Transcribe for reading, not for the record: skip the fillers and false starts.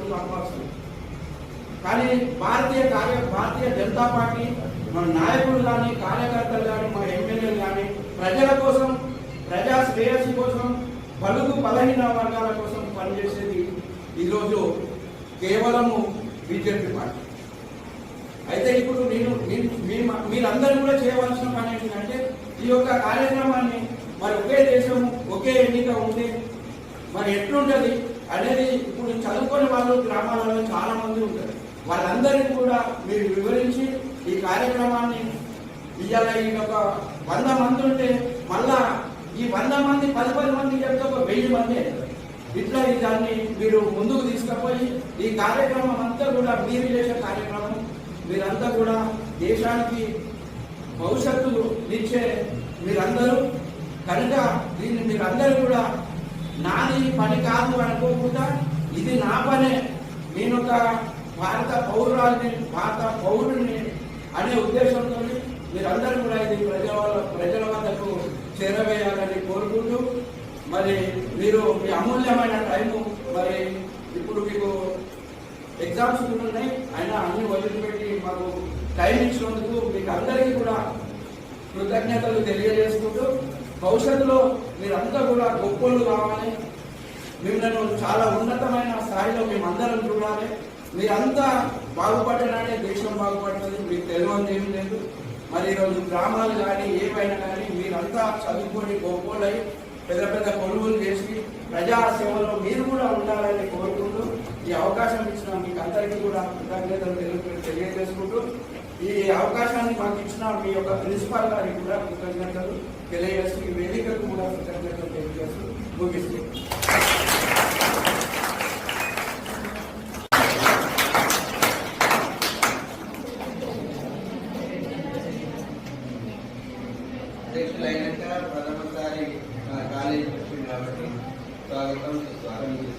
రోజులు అవ్వాల్సింది. కానీ భారతీయ జనతా పార్టీ మన నాయకులు కానీ కార్యకర్తలు కానీ మన ఎమ్మెల్యేలు కానీ ప్రజల కోసం ప్రజా శ్రేయస్సు కోసం బలుగు బలహీన వర్గాల కోసం పనిచేసేది ఈరోజు కేవలము బీజేపీ పార్టీ. అయితే ఇప్పుడు మీరందరూ కూడా చేయవలసిన పని ఏంటంటే ఈ యొక్క కార్యక్రమాన్ని మరి ఒకే దేశం ఒకే ఎన్నిక ఉంటే మరి ఎట్లుంటుంది అనేది ఇప్పుడు చదువుకునే వాళ్ళు గ్రామాలలో చాలా మంది ఉంటారు. వాళ్ళందరికీ కూడా మీరు వివరించి ఈ కార్యక్రమాన్ని ఇవాళ ఈ ఒక 100 మంది ఉంటే మళ్ళా ఈ 100 మంది 10 మంది చెప్తే ఒక 1000 మంది ఇట్లా దాన్ని మీరు ముందుకు తీసుకుపోయి ఈ కార్యక్రమం అంతా కూడా మీరు చేసే కార్యక్రమం మీరంతా కూడా దేశానికి భవిష్యత్తు ఇచ్చే మీరందరూ కనుక దీన్ని మీరందరూ కూడా నాది పని కాదు అనుకోకుండా ఇది నా పనే, నేను ఒక భారత పౌరుని అనే ఉద్దేశంతో మీరందరూ కూడా ఇది ప్రజల వద్దకు చేరవేయాలని కోరుకుంటూ మరి మీరు మీ అమూల్యమైన టైము మరి ఇప్పుడు మీకు ఎగ్జామ్స్ ఉన్నాయి అయినా అన్ని వదిలిపెట్టి మాకు టైం ఇచ్చినందుకు మీకు అందరికీ కూడా కృతజ్ఞతలు తెలియజేసుకుంటూ భవిష్యత్తులో మీరంతా కూడా గొప్పలు కావాలి, మిమ్మల్ని చాలా ఉన్నతమైన స్థాయిలో మేమందరం చూడాలి. మీరంతా బాగుపడడానే దేశం బాగుపడుతుంది. మీకు తెలియదు ఏమి లేదు. మరి ఈరోజు గ్రామాలు కానీ ఏవైనా కానీ మీరంతా చదువుకొని గొప్పలై పెద్ద పెద్ద కొలువులు చేసి ప్రజా సేవలో మీరు కూడా ఉండాలని కోరుకుంటూ ఈ అవకాశం ఇచ్చిన మీకు అందరికీ కూడా కృతజ్ఞతలు తెలియజేసుకుంటూ ఈ అవకాశాన్ని మాకు ఇచ్చిన మీ యొక్క ప్రిన్సిపాల్ గారికి కూడా కృతజ్ఞతలు తెలియజేస్తూ ఈ వేదికకు కూడా కృతజ్ఞతలు తెలియజేస్తూ ముగిస్తూ అధ్యక్షులైనాక ప్రథమసారి కాలేజీకి వచ్చింది కాబట్టి స్వాగతం.